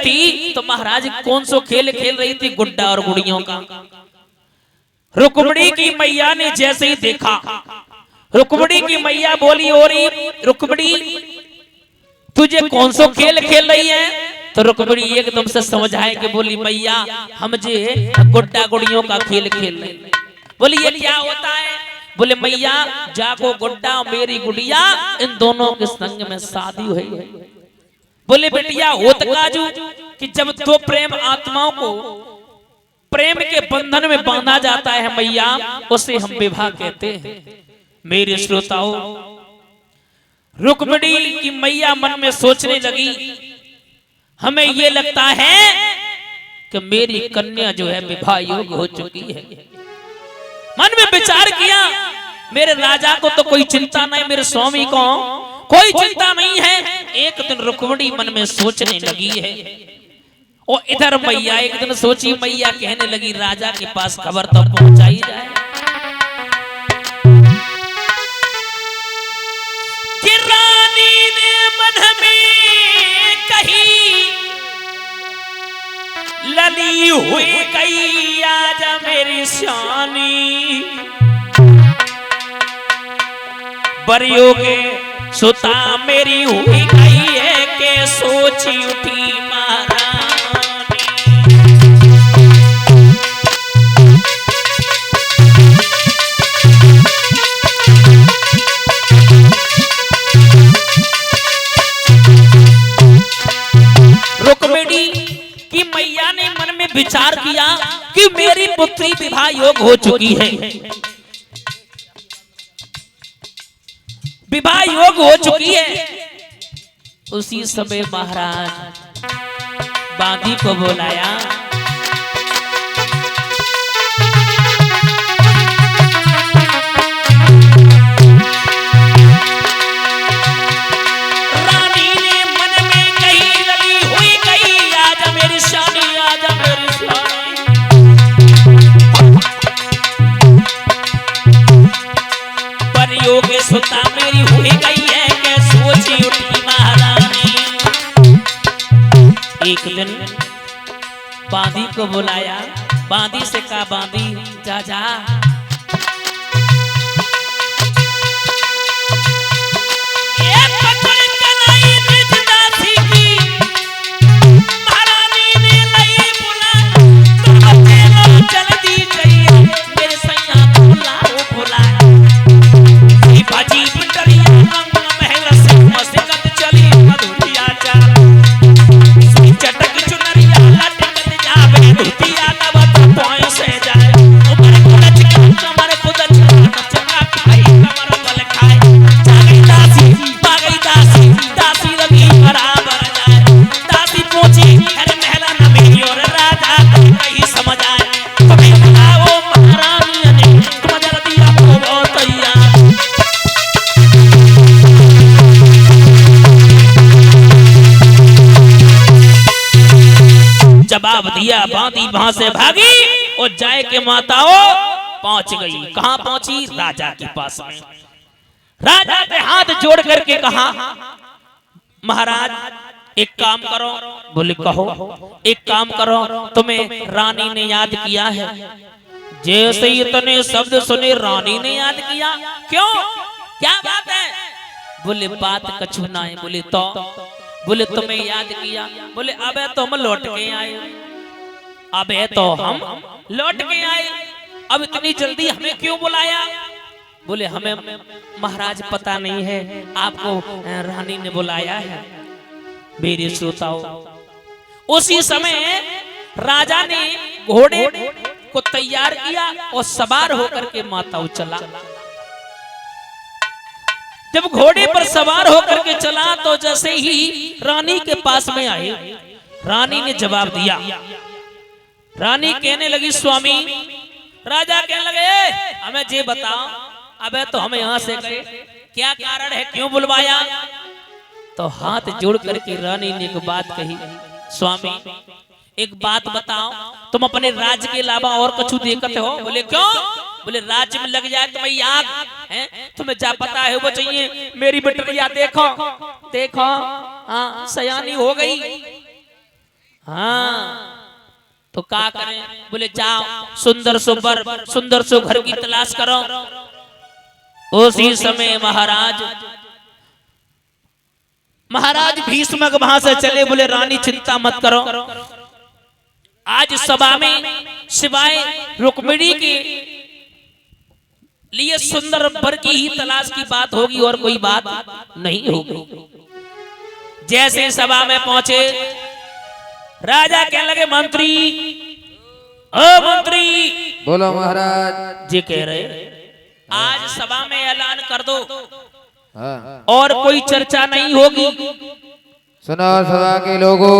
थी तो महाराज कौन सो खेल खेल रही थी? गुड्डा और गुड़ियों का। रुक्मिणी की मैया ने जैसे ही देखा, रुक्मिणी की मैया बोली, ओरी रुक्मिणी तुझे कौन सो खेल खेल रही है? तो रुक्मिणी एकदम से समझाए कि बोली मैया हम जे गुड्डा गुड़ियों का खेल खेल रहे। बोली ये क्या होता है? बोले मैया जाको गुड्डा मेरी गुड़िया इन दोनों के संग में शादी हुई है। बोले बेटिया होत काजू कि जब दो प्रेम आत्माओं को प्रेम के बंधन में बांधा जाता है मैया, उसे हम विवाह कहते हैं। मेरे श्रोताओं, रुक्मिणी की मैया मन में सोचने लगी, हमें ये लगता है कि मेरी कन्या जो है विवाह योग्य हो चुकी है। मन में विचार किया, मेरे राजा को तो कोई चिंता नहीं, मेरे स्वामी को कोई चिंता नहीं है। एक दिन रुक्मिणी मन में सोचने लगी है और इधर मैया एक दिन सोची, मैया कहने लगी राजा के पास खबर तो पहुंचाई जाए कि रानी ने मन में कही लली हुई गई आज मेरी शानी, बरियो के सुता मेरी हुई गई है के सोची उठी महारानी। रुक्मिणी की मैया ने मन में विचार किया कि मेरी पुत्री विवाह योग्य हो चुकी है, विवाह योग हो चुकी है। उसी समय महाराज बांदी को बुलाया, रानी ने मन में कही लगी हुई गई आजा मेरी शानी, आजा मेरी शानी। परियों के सुता मेरी हुई गई है के सोची उठी महारानी। एक दिन बांदी को बुलाया, बांदी से कहा बांदी जा जा जवाब दिया। बांदी वहां से भागी और जाए के माताओं पहुंच गई। कहां पहुंची? राजा के पास में। राजा के हाथ जोड़ करके कहा महाराज एक काम करो। बोले कहो। एक काम करो, तुम्हें रानी ने याद किया है। जैसे ही इतने शब्द सुने रानी ने याद किया। क्यों, क्या बात है? बोले बात कछु ना है। बोले तो? बोले तुम्हें याद किया। बोले अबे तो हम लौट के आए, अबे तो हम लौट के आए, अब इतनी जल्दी हमें क्यों बुलाया? बोले हमें महाराज पता नहीं है, आपको रानी ने बुलाया है। मेरे श्रोताओं, उसी समय राजा ने घोड़े को तैयार किया और सवार होकर के माताओं चला। जब घोड़े पर सवार होकर के चला तो जैसे ही रानी के पास में आए, रानी ने जवाब दिया। रानी कहने लगी स्वामी, राजा कहने लगे हमें जे बताओ, अबे तो हम यहाँ से गए, क्या कारण है, क्यों बुलवाया? तो हाथ जोड़ करके रानी ने एक बात कही, स्वामी एक बात बताओ, तुम अपने राज्य के अलावा और कुछ देखते हो? बोले क्यों? बोले राज्य में लग जाए तुम्हें आग है, तुम्हें जा पता है वो चाहिए। मेरी बिटिया देखो देखो, हाँ सयानी हो गई, हाँ तो क्या करें? बोले जाओ सुंदर सो घर की तलाश करो। उसी समय महाराज भीष्मक वहां से चले। बोले रानी चिंता मत करो, आज सभा में सिवाय रुक्मिणी के लिए सुंदर वर की ही तलाश की बात होगी और कोई बात नहीं होगी। जैसे सभा में पहुंचे राजा कहने लगे मंत्री, ओ मंत्री। बोलो महाराज जी कह रहे आज सभा में ऐलान कर दो हाँ। और कोई चर्चा नहीं होगी। सुनो सभा के लोगों,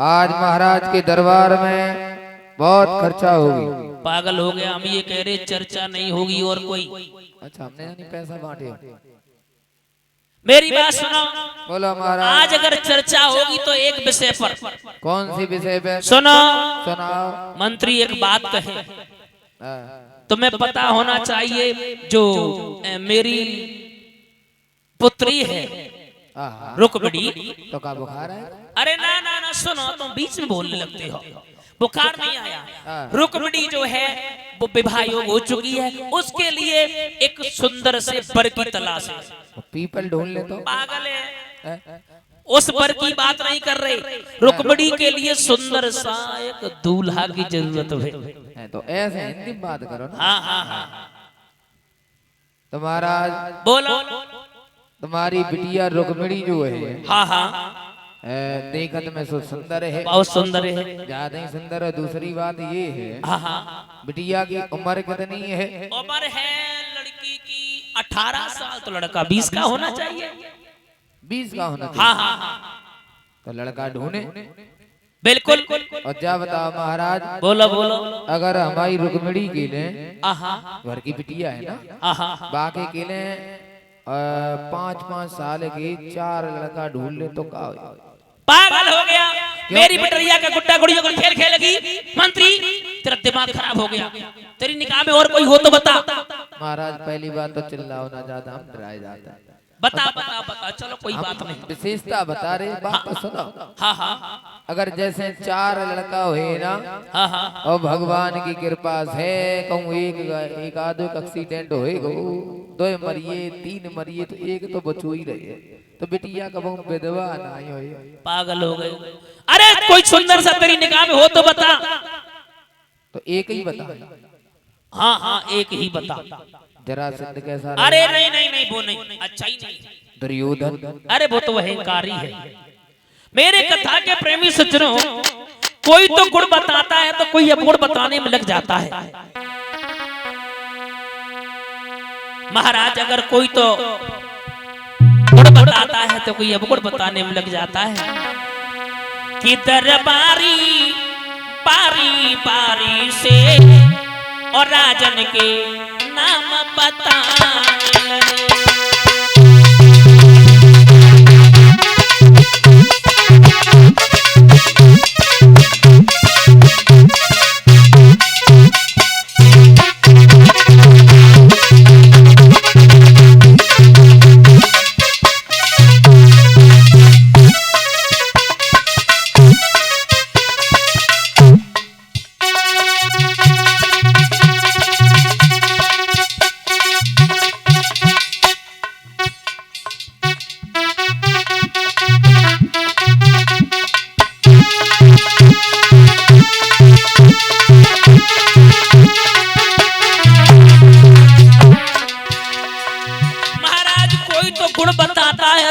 आज महाराज के दरबार में बहुत खर्चा होगी। पागल हो गया, हम ये कह रहे चर्चा नहीं होगी और कोई। अच्छा हमने नहीं पैसा बांटे। मेरी बात सुनो। बोलो महाराज। आज अगर चर्चा होगी तो एक विषय पर। कौन सी विषय पे? सुनो सुनाओ। मंत्री एक बात कहे, तुम्हें पता होना चाहिए जो मेरी पुत्री है रुक्मिणी। तो का बुखार है? अरे ना ना ना सुनो, तुम बीच में बोलने लगते हो। बुखार नहीं आया। रुक्मिणी जो है वो विवाह योग हो चुकी है, उसके लिए एक सुंदर से वर की तलाश है। पीपल ढूंढ ले तो। पागल है, उस वर की बात नहीं कर रहे। रुक्मिणी के लिए सुंदर सा एक दूल्हा की जरूरत है। तो ऐसे हिंदी में बात करो ना। हाँ हाँ हाँ तो महाराज बोलो। तुम्हारी बिटिया रुक्मिणी जो है हाँ हाँ देखत में सो सुंदर है, बहुत सुंदर है, ज्यादा ही सुंदर है। दूसरी बात ये है हाँ हाँ बिटिया की उम्र कितनी है? उम्र है लड़की की 18 साल, तो लड़का 20 का होना चाहिए। 20 का होना चाहिए। हाँ हाँ हाँ तो लड़का ढूंढे। बिल्कुल। और क्या बताओ महाराज, बोलो बोलो। अगर हमारी रुक्मिणी के लिए हाँ घर की बिटिया है ना, हाँ बाकी के लिए 5-5 साल के 4 लड़का ढूंढ ले तो का हो? पागल हो गया, मेरी बिटिया का गुड्डा गुड़ियों का खेल खेलेगी। मंत्री तेरा दिमाग खराब हो गया, तेरी निकाह में और कोई हो तो बता। महाराज पहली बात तो चिल्लाओ ना ज्यादा, हम डराए जाता है। बता बता बता, चलो कोई बात नहीं। विशेषता बता रहे, बात तो सुनो। हाँ हाँ अगर जैसे 4 लड़का हुए ना, हाँ हाँ और भगवान की कृपा से कहूँ एक आधो एक्सीडेंट होएगा, 2 मरिए 3 मरिए तो एक तो बचो ही रहे, तो बिटिया का बहु विधवा ना ही होए। पागल हो गए। अरे कोई सुंदर सा तेरी निगाह में हो तो बता। तो एक ही बता। हाँ हाँ एक ही बता। जरा सिद्ध कैसा? अरे नहीं नहीं नहीं वो नहीं, अच्छा ही नहीं। दुर्योधन। अरे वो तो अहंकारी है। मेरे कथा के प्रेमी सज्जनों, कोई तो गुण बताता है तो कोई अवगुण बताने में लग जाता है। महाराज अगर कोई तो गुण बताता है तो कोई अवगुण बताने में लग जाता है। कि दरबारी पारी पारी से और राजन के नाम बताने लगे।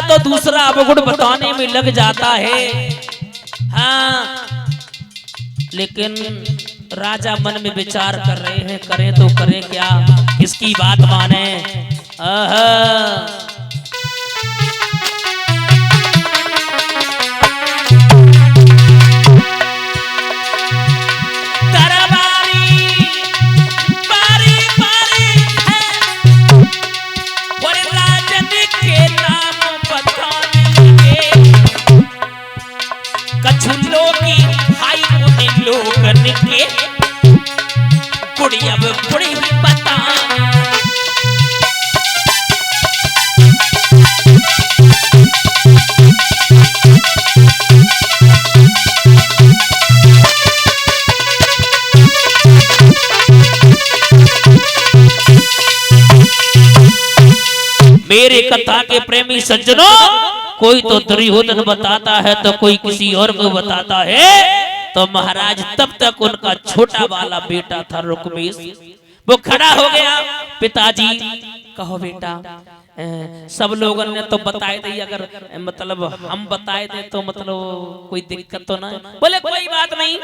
तो दूसरा अवगुण बताने में लग जाता है। हाँ लेकिन राजा मन में विचार कर रहे हैं, करें तो करें क्या, किसकी बात माने। मेरे कथा के प्रेमी सज्जनों, कोई तो दुर्योधन बताता है तो कोई किसी और को बताता है। तो महाराज तब तक उनका छोटा वाला बेटा था रुकमेश, वो खड़ा हो गया। पिताजी कहो बेटा, सब लोगों ने तो बताए थे, अगर मतलब हम बताए थे तो मतलब कोई दिक्कत तो ना। बोले कोई बात नहीं,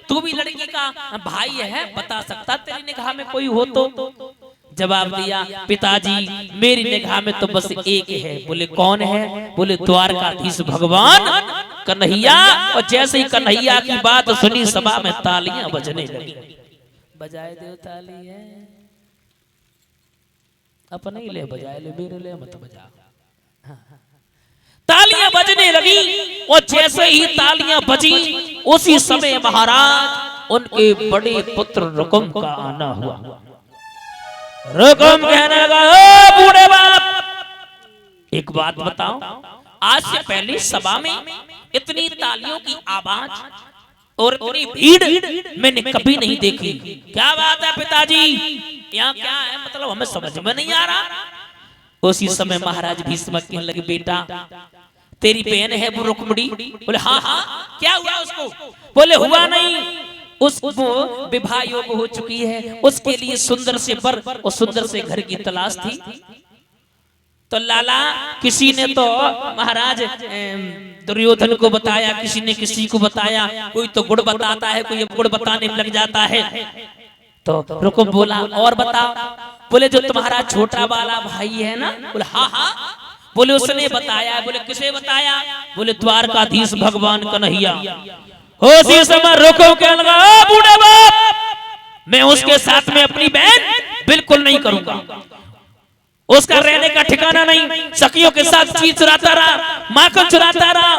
तू भी लड़की का भाई है, बता सकता, तेरी निगाह में कोई हो तो। जवाब दिया, पिताजी मेरी निगाह में तो बस एक है। बोले कौन है? बोले द्वारकाधीश भगवान कन्हैया। और जैसे ही कन्हैया की बात सुनी, सभा में तालियां बजने लगी। बजाए दो ताली है, अपने ही ले बजाए ले, मेरे ले मत बजा। तालियां बजने लगी और जैसे ही तालियां बजी, उसी समय महाराज उनके बड़े पुत्र रुकुम का आना हुआ। रुकुम कहने लगा, ओ बूढ़े बाप, एक बात बताओ, आज से पहले सभा में इतनी तालियों की आवाज और इतनी भीड़ मैंने कभी नहीं देखी। क्या बात है पिताजी, यहाँ क्या है, मतलब हमें समझ में नहीं आ रहा। उसी समय महाराज भीष्म कहने लगे, बेटा तेरी बहन है वो रुक्मिणी? बोले हाँ हाँ, क्या हुआ उसको? बोले हुआ नहीं, उसको विवाह योग हो चुकी है, उसके लिए सुंदर से वर और सुंदर से घर की तलाश थी। तो लाला किसी ने तो महाराज दुर्योधन को बताया, किसी ने किसी को बताया, कोई तो गुड़ बताता है, कोई गुड़ बताने लग जाता है। तो रुकुम बोला, और बताओ। बोले जो तुम्हारा छोटा वाला भाई है ना? बोले हाँ हाँ। बोले उसने बताया। बोले किसे बताया? बोले द्वारकाधीश भगवान कन्हैया। उसी समय रुकुम कहने लगा, बूढ़े बाप, मैं उसके साथ में अपनी बहन बिल्कुल नहीं करूंगा। उसका रहने का ठिकाना नहीं, सखियों के साथ चीज चुराता रहा, माखन चुराता रहा,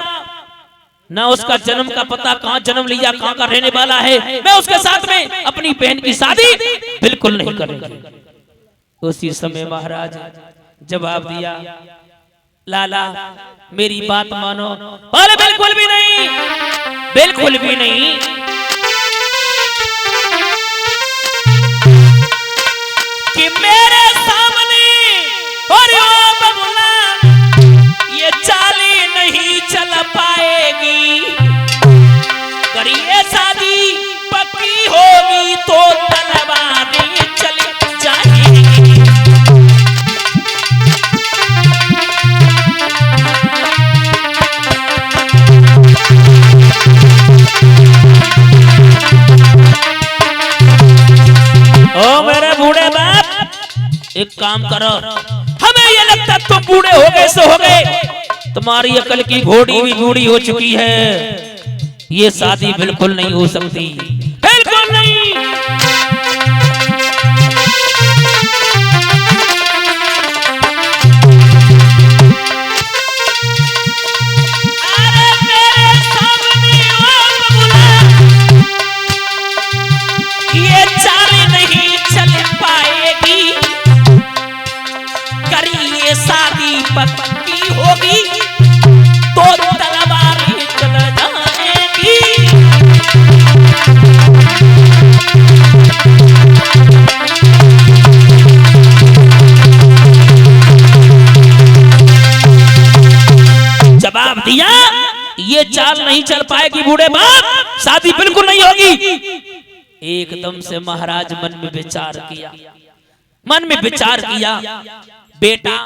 ना उसका जन्म का पता, कहां जन्म लिया, कहां का रहने वाला है। मैं उसके साथ में अपनी बहन की शादी बिल्कुल नहीं करूंगा। उसी समय महाराज जवाब दिया, लाला मेरी बात मानो। बोले बिल्कुल भी नहीं, बिल्कुल भी नहीं। कि मेरे सामने और बबुला ये चाली नहीं चल पाएगी। अगर ये शादी पक्की होगी तो तलवारें चली जाएगी। ओ मेरे बूढ़े बाप, एक काम करो, हमें ये लगता तुम बूढ़े हो गए सो हो गए, तुम्हारी अकल की घोड़ी भी बूढ़ी हो चुकी है, ये शादी बिल्कुल नहीं हो सकती, बिल्कुल नहीं। अरे मेरे सामने ये चाल नहीं चल पाएगी। करिए शादी पक्की होगी तो तलवारें चल जाएगी। जवाब दिया, ये चाल नहीं चल पाएगी बूढ़े बाप, शादी बिल्कुल नहीं होगी। एकदम से महाराज मन में विचार किया, मन में विचार किया, बेटा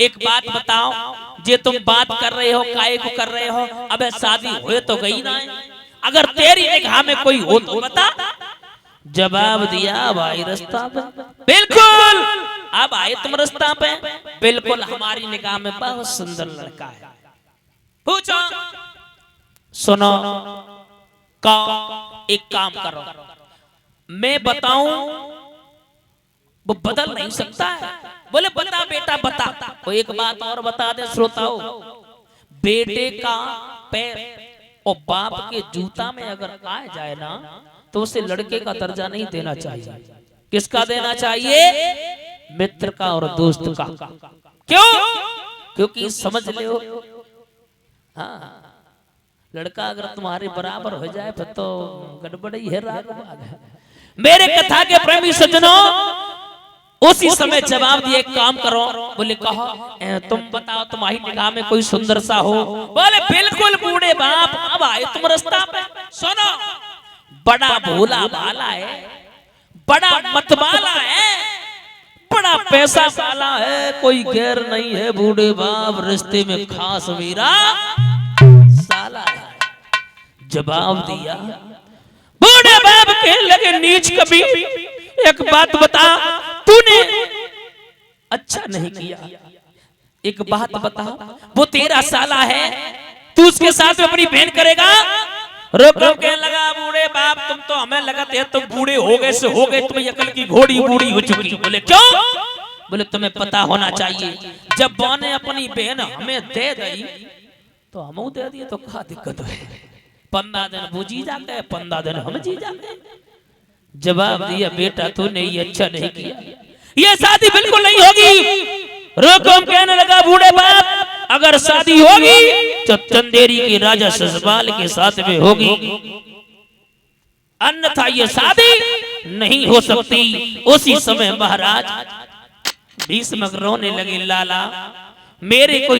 एक बात बताओ, जे तुम बात कर रहे हो काहे को कर रहे हो? अबे शादी हुए तो गई ना है, अगर तेरी निगाह में कोई हो तो बता। जवाब दिया, भाई रास्ता पे बिल्कुल, अब आए तुम रास्ता पे, बिल्कुल हमारी निगाह में बहुत सुंदर लड़का है। पूछो, सुनो, का एक काम करो, मैं बताऊं वो बदल नहीं सकता है। बोले बता बेटा बता। तो एक बात और बता दे श्रोताओं, बेटे का पैर और बाप के जूता में अगर आ जाए ना तो उसे लड़के का दर्जा नहीं देना चाहिए। किसका देना चाहिए? मित्र का और दोस्त का। क्यों? क्योंकि समझ लो, हाँ, लड़का अगर तुम्हारे बराबर हो जाए फिर तो गड़बड़ ही है, राग बाग है। मेरे कथा के प्रेमी सज्जनों, उसी समय जवाब दिए, एक काम करो। बोले कहो, तुम बताओ तुम्हारी निगाह में कोई सुंदर सा हो? बोले बिल्कुल बूढ़े बाप, अब आए तुम रास्ता पे। सुनो, बड़ा भोला भाला है, बड़ा मतवाला है, बड़ा पैसा वाला है, कोई गैर नहीं है बूढ़े बाप, रिश्ते में खास मेरा साला है। जवाब दिया, बूढ़े बाप कहने लगे, नीच कभी, एक बात बता, तूने अच्छा नहीं किया, एक बात बता, वो तेरा साला है, तू उसके साथ में अपनी बहन करेगा? रोकम कहने लगा, बूढ़े बाप तुम तो हमें लगते है तुम बूढ़े हो गए से हो गए, तुम्हें अकल की घोड़ी बूढ़ी हो चुकी। बोले क्यों? बोले तुम्हें पता होना चाहिए, जब बौने अपनी बहन हमें दे गई तो हम दे दिए तो क्या दिक्कत है? 15 दिन वो जी जाते हैं, 15 दिन हम जी जाते हैं। जवाब दिया, बेटा तूने ये अच्छा नहीं किया, ये शादी बिल्कुल नहीं होगी। रोकम कहने लगा, बूढ़े बाप अगर शादी होगी तो चंदेरी के राजा ससबाल के साथ में होगी, अन्यथा ये शादी नहीं हो सकती। उसी समय महाराज भीष्म रोने लगे, लाला मेरे को